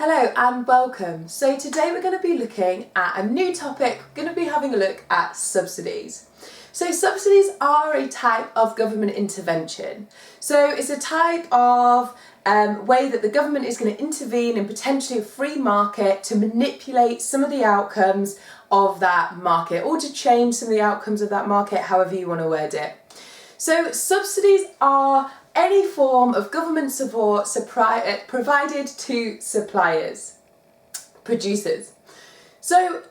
Hello and welcome. So today we're going to be looking at a new topic. We're going to be having a look at subsidies. So subsidies are a type of government intervention. So it's a type of way that the government is going to intervene in potentially a free market to manipulate some of the outcomes of that market or to change some of the outcomes of that market, however you want to word it. So subsidies are any form of government support provided to suppliers, producers. So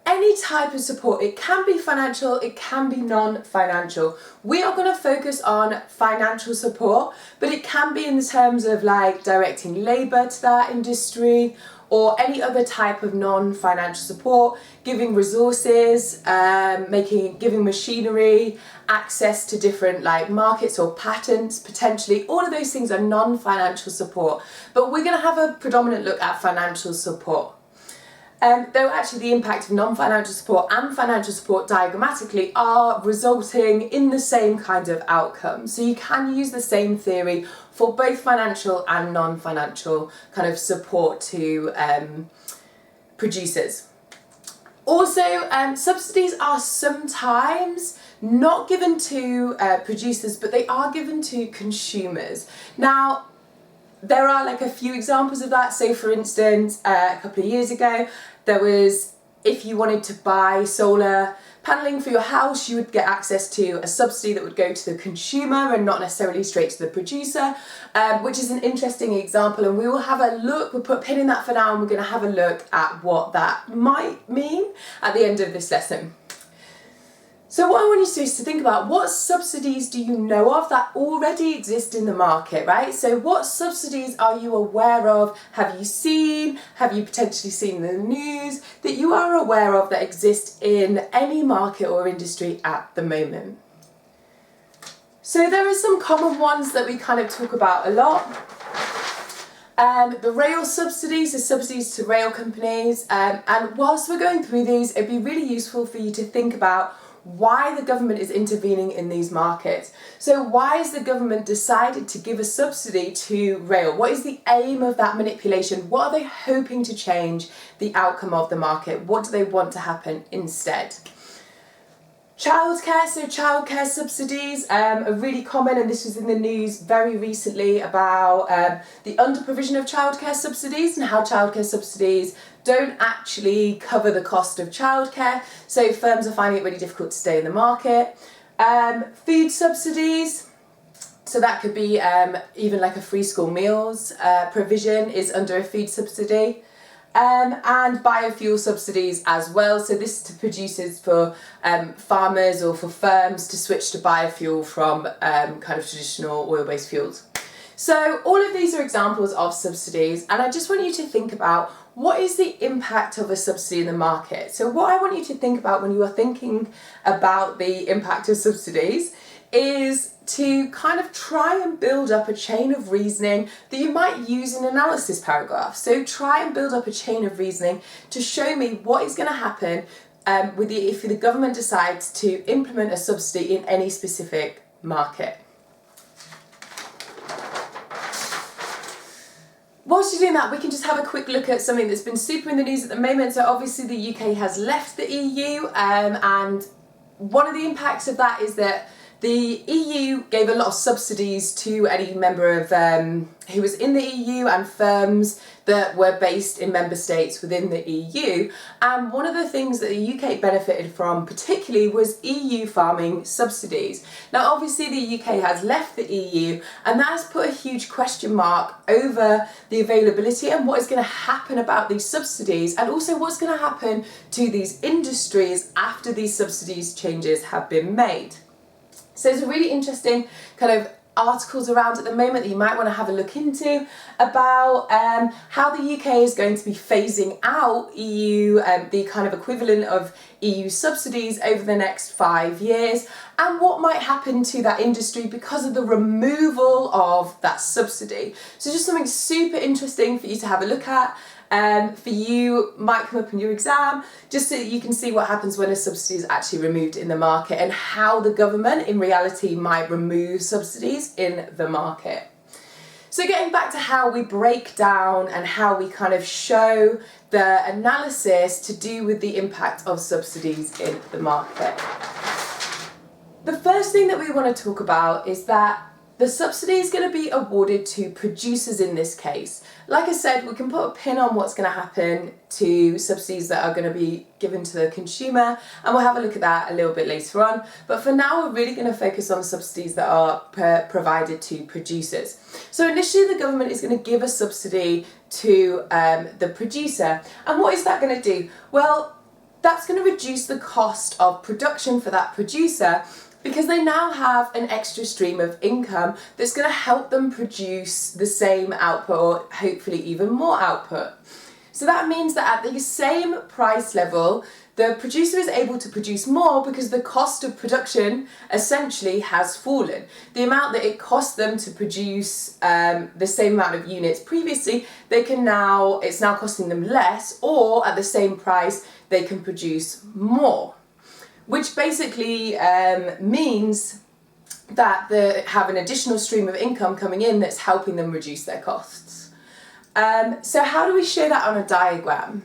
any type of support, it can be financial, it can be non-financial. We are going to focus on financial support, but it can be in the terms of like directing labour to that industry or any other type of non-financial support, giving resources, giving machinery, access to different like markets or patents potentially. All of those things are non-financial support, but we're going to have a predominant look at financial support. Though actually the impact of non-financial support and financial support diagrammatically are resulting in the same kind of outcome. So you can use the same theory for both financial and non-financial kind of support to producers. Also, subsidies are sometimes not given to producers, but they are given to consumers. Now, there are like a few examples of that. So for instance, a couple of years ago, there was, if you wanted to buy solar paneling for your house, you would get access to a subsidy that would go to the consumer and not necessarily straight to the producer, which is an interesting example. And we will have a look, we'll put a pin in that for now, and we're going to have a look at what that might mean at the end of this lesson. So what I want you to do is to think about what subsidies do you know of that already exist in the market, right? So what subsidies are you aware of? Have you seen? Have you potentially seen in the news that you are aware of that exist in any market or industry at the moment? So there are some common ones that we kind of talk about a lot. The rail subsidies are subsidies to rail companies. And whilst we're going through these, it'd be really useful for you to think about why the government is intervening in these markets. So why has the government decided to give a subsidy to rail? What is the aim of that manipulation? What are they hoping to change the outcome of the market? What do they want to happen instead? Childcare, so childcare subsidies are really common, and this was in the news very recently about the under-provision of childcare subsidies and how childcare subsidies don't actually cover the cost of childcare, so firms are finding it really difficult to stay in the market. Food subsidies, so that could be even like a free school meals provision is under a food subsidy. And biofuel subsidies as well. So this is to producers for farmers or for firms to switch to biofuel from kind of traditional oil-based fuels. So all of these are examples of subsidies, and I just want you to think about what is the impact of a subsidy in the market. So what I want you to think about when you are thinking about the impact of subsidies is to kind of try and build up a chain of reasoning that you might use in analysis paragraphs. So try and build up a chain of reasoning to show me what is going to happen if the government decides to implement a subsidy in any specific market. Whilst you're doing that, we can just have a quick look at something that's been super in the news at the moment. So obviously the UK has left the EU, and one of the impacts of that is that the EU gave a lot of subsidies to any member of who was in the EU and firms that were based in member states within the EU. And one of the things that the UK benefited from particularly was EU farming subsidies. Now obviously the UK has left the EU, and that has put a huge question mark over the availability and what is going to happen about these subsidies, and also what's going to happen to these industries after these subsidies changes have been made. So there's a really interesting kind of articles around at the moment that you might want to have a look into about how the UK is going to be phasing out EU, the kind of equivalent of EU subsidies over the next 5 years, and what might happen to that industry because of the removal of that subsidy. So just something super interesting for you to have a look at. For you, might come up in your exam, just so you can see what happens when a subsidy is actually removed in the market and how the government in reality might remove subsidies in the market. So getting back to how we break down and how we kind of show the analysis to do with the impact of subsidies in the market. The first thing that we want to talk about is that the subsidy is going to be awarded to producers in this case. Like I said, we can put a pin on what's going to happen to subsidies that are going to be given to the consumer, and we'll have a look at that a little bit later on. But for now, we're really going to focus on subsidies that are provided to producers. So initially, the government is going to give a subsidy to the producer. And what is that going to do? Well, that's going to reduce the cost of production for that producer, because they now have an extra stream of income that's going to help them produce the same output, or hopefully even more output. So that means that at the same price level, the producer is able to produce more because the cost of production essentially has fallen. The amount that it cost them to produce the same amount of units previously, it's now costing them less, or at the same price, they can produce more. Which basically means that they have an additional stream of income coming in that's helping them reduce their costs. So how do we show that on a diagram?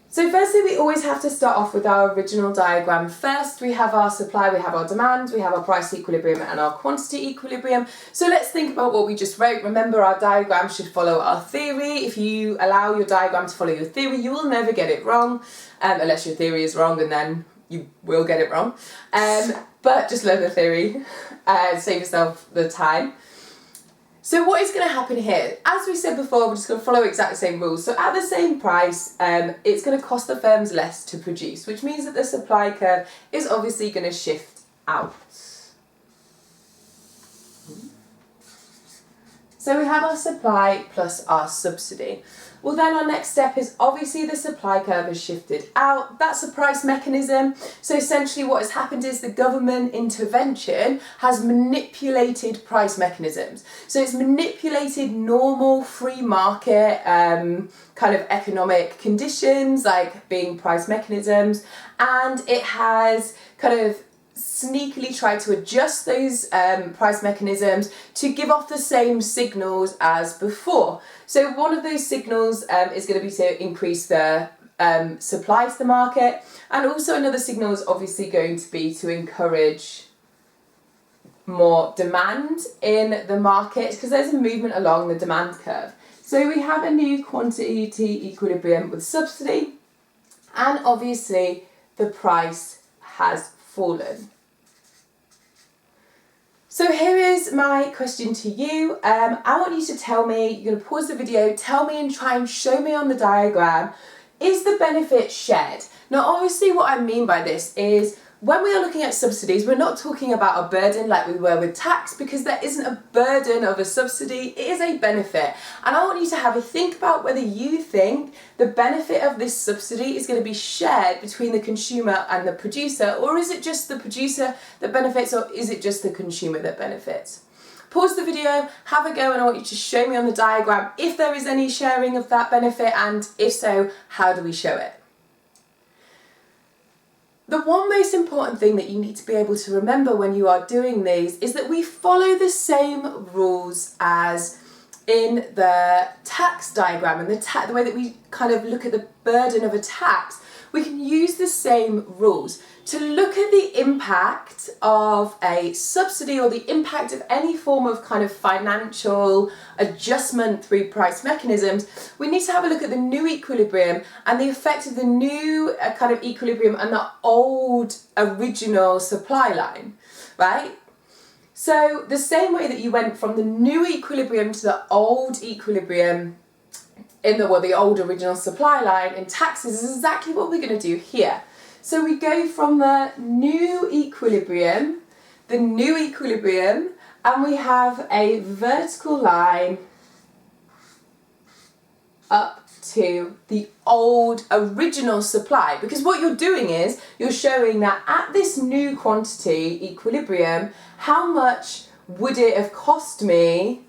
So firstly, we always have to start off with our original diagram first. We have our supply, we have our demand, we have our price equilibrium and our quantity equilibrium. So let's think about what we just wrote. Remember, our diagram should follow our theory. If you allow your diagram to follow your theory, you will never get it wrong, unless your theory is wrong, and then you will get it wrong. But just learn the theory, save yourself the time. So what is going to happen here? As we said before, we're just going to follow exactly the same rules. So at the same price, it's going to cost the firms less to produce, which means that the supply curve is obviously going to shift out. So we have our supply plus our subsidy. Well, then our next step is obviously the supply curve has shifted out. That's a price mechanism. So essentially what has happened is the government intervention has manipulated price mechanisms. So it's manipulated normal free market kind of economic conditions, like being price mechanisms, and it has kind of sneakily try to adjust those price mechanisms to give off the same signals as before. So one of those signals is going to be to increase the supply to the market, and also another signal is obviously going to be to encourage more demand in the market, because there's a movement along the demand curve. So we have a new quantity equilibrium with subsidy, and obviously the price has fallen. So here is my question to you. I want you to tell me, you're going to pause the video, tell me and try and show me on the diagram, is the benefit shared? Now obviously what I mean by this is, when we are looking at subsidies, we're not talking about a burden like we were with tax, because there isn't a burden of a subsidy, it is a benefit. And I want you to have a think about whether you think the benefit of this subsidy is going to be shared between the consumer and the producer, or is it just the producer that benefits, or is it just the consumer that benefits? Pause the video, have a go, and I want you to show me on the diagram if there is any sharing of that benefit, and if so, how do we show it? The one most important thing that you need to be able to remember when you are doing these is that we follow the same rules as in the tax diagram, and the way that we kind of look at the burden of a tax. We can use the same rules to look at the impact of a subsidy, or the impact of any form of kind of financial adjustment through price mechanisms. We need to have a look at the new equilibrium and the effect of the new kind of equilibrium and the old original supply line, right? So the same way that you went from the new equilibrium to the old equilibrium in the old original supply line in taxes, is exactly what we're going to do here. So we go from the new equilibrium, and we have a vertical line up to the old original supply. Because what you're doing is, you're showing that at this new quantity equilibrium, how much would it have cost me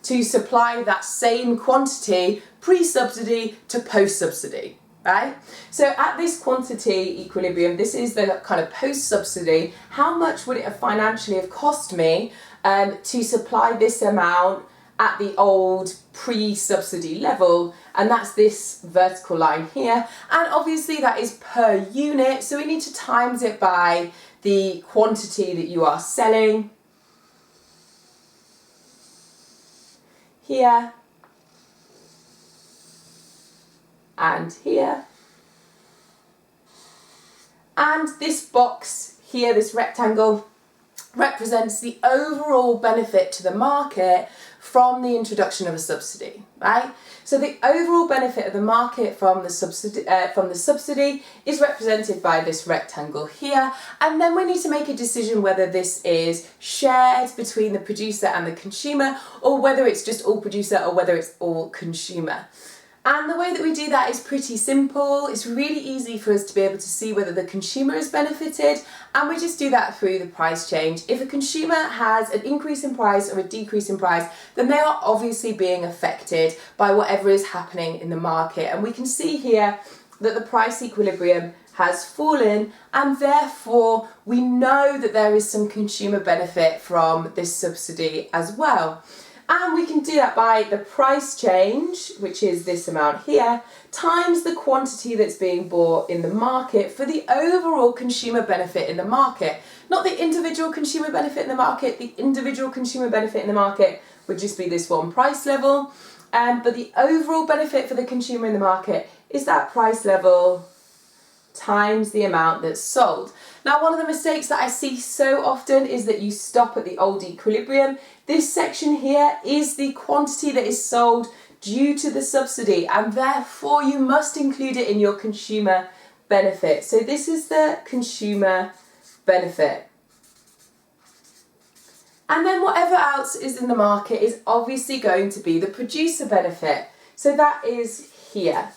to supply that same quantity pre-subsidy to post-subsidy, right? So at this quantity equilibrium, this is the kind of post-subsidy, how much would it have financially have cost me to supply this amount at the old pre-subsidy level, and that's this vertical line here, and obviously that is per unit, so we need to times it by the quantity that you are selling here and here. And this box here, this rectangle, represents the overall benefit to the market from the introduction of a subsidy, right? So the overall benefit of the market from the subsidy is represented by this rectangle here, and then we need to make a decision whether this is shared between the producer and the consumer, or whether it's just all producer or whether it's all consumer. And the way that we do that is pretty simple. It's really easy for us to be able to see whether the consumer is benefited, and we just do that through the price change. If a consumer has an increase in price or a decrease in price, then they are obviously being affected by whatever is happening in the market. And we can see here that the price equilibrium has fallen, and therefore we know that there is some consumer benefit from this subsidy as well. And we can do that by the price change, which is this amount here, times the quantity that's being bought in the market for the overall consumer benefit in the market. Not the individual consumer benefit in the market. The individual consumer benefit in the market would just be this one price level. But the overall benefit for the consumer in the market is that price level times the amount that's sold. Now, one of the mistakes that I see so often is that you stop at the old equilibrium. This section here is the quantity that is sold due to the subsidy, and therefore you must include it in your consumer benefit. So this is the consumer benefit. And then whatever else is in the market is obviously going to be the producer benefit. So that is here.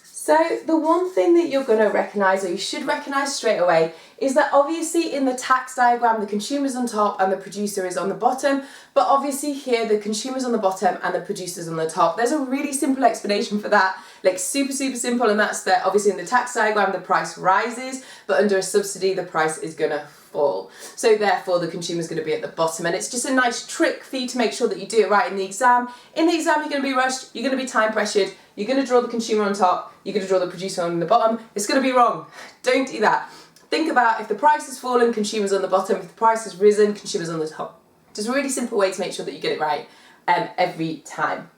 So the one thing that you're going to recognise, or you should recognise straight away, is that obviously in the tax diagram the consumer's on top and the producer is on the bottom, but obviously here the consumer's on the bottom and the producer's on the top. There's a really simple explanation for that, like super simple, and that's that obviously in the tax diagram the price rises, but under a subsidy the price is going to fall. So therefore the consumer's going to be at the bottom, and it's just a nice trick for you to make sure that you do it right in the exam. In the exam you're going to be rushed, you're going to be time pressured, you're going to draw the consumer on top, you're going to draw the producer on the bottom. It's going to be wrong. Don't do that. Think about if the price has fallen, consumer's on the bottom. If the price has risen, consumer's on the top. Just a really simple way to make sure that you get it right every time.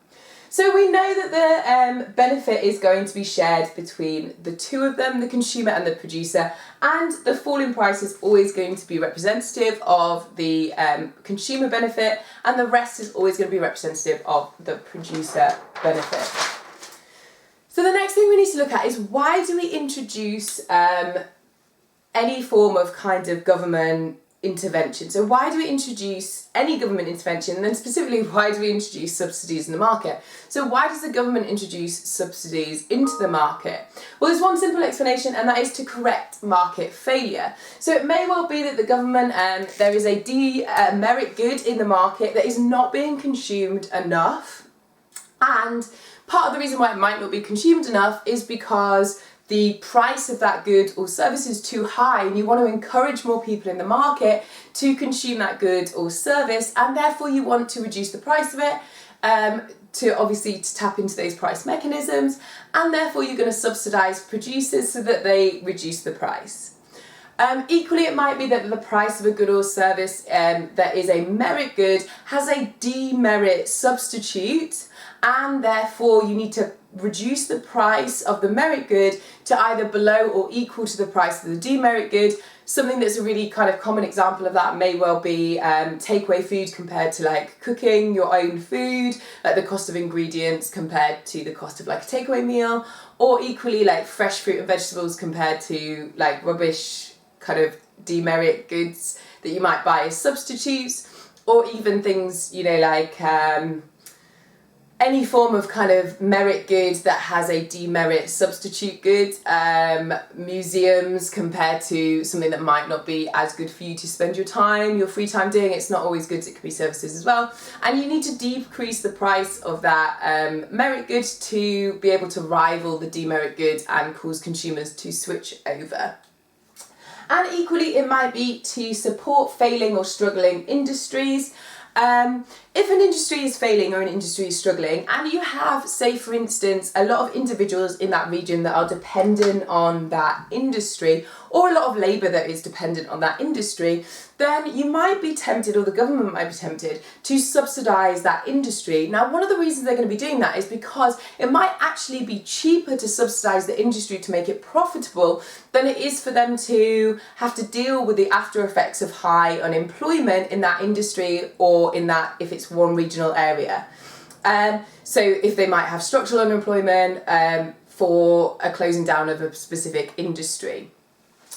So we know that the benefit is going to be shared between the two of them, the consumer and the producer, and the fall in price is always going to be representative of the consumer benefit, and the rest is always going to be representative of the producer benefit. So the next thing we need to look at is, why do we introduce any form of kind of government intervention? So why do we introduce any government intervention, and then specifically why do we introduce subsidies in the market? So why does the government introduce subsidies into the market? Well, there's one simple explanation, and that is to correct market failure. So it may well be that the government, there is a demerit good in the market that is not being consumed enough, and part of the reason why it might not be consumed enough is because the price of that good or service is too high, and you want to encourage more people in the market to consume that good or service, and therefore you want to reduce the price of it to tap into those price mechanisms, and therefore you're going to subsidise producers so that they reduce the price. Equally, it might be that the price of a good or service that is a merit good has a demerit substitute, and therefore you need to reduce the price of the merit good to either below or equal to the price of the demerit good. Something that's a really kind of common example of that may well be takeaway food compared to like cooking your own food, like the cost of ingredients compared to the cost of like a takeaway meal, or equally like fresh fruit and vegetables compared to like rubbish kind of demerit goods that you might buy as substitutes, or even things, you know, like any form of kind of merit good that has a demerit substitute good, museums compared to something that might not be as good for you to spend your free time doing. It's not always goods, it could be services as well. And you need to decrease the price of that merit good to be able to rival the demerit good and cause consumers to switch over. And equally, it might be to support failing or struggling industries. If an industry is failing or an industry is struggling, and you have, say for instance, a lot of individuals in that region that are dependent on that industry, or a lot of labour that is dependent on that industry, then you might be tempted, or the government might be tempted, to subsidise that industry. Now, one of the reasons they're going to be doing that is because it might actually be cheaper to subsidise the industry to make it profitable than it is for them to have to deal with the after effects of high unemployment in that industry, or in that, if it's one regional area. So if they might have structural unemployment for a closing down of a specific industry.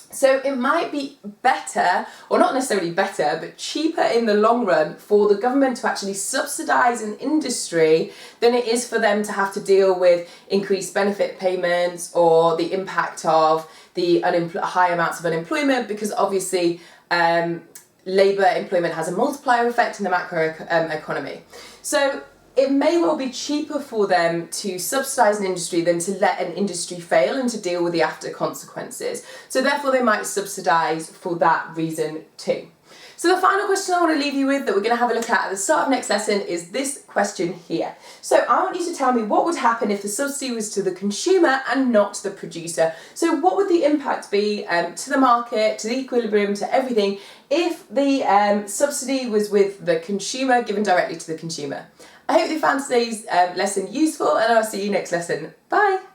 So it might be better, or not necessarily better, but cheaper in the long run for the government to actually subsidise an industry than it is for them to have to deal with increased benefit payments or the impact of the high amounts of unemployment, because obviously labour employment has a multiplier effect in the macro economy. So it may well be cheaper for them to subsidise an industry than to let an industry fail and to deal with the after consequences. So therefore they might subsidise for that reason too. So the final question I want to leave you with, that we're going to have a look at the start of next lesson, is this question here. So I want you to tell me what would happen if the subsidy was to the consumer and not to the producer. So what would the impact be to the market, to the equilibrium, to everything, if the subsidy was with the consumer, given directly to the consumer? I hope you found today's lesson useful, and I'll see you next lesson. Bye!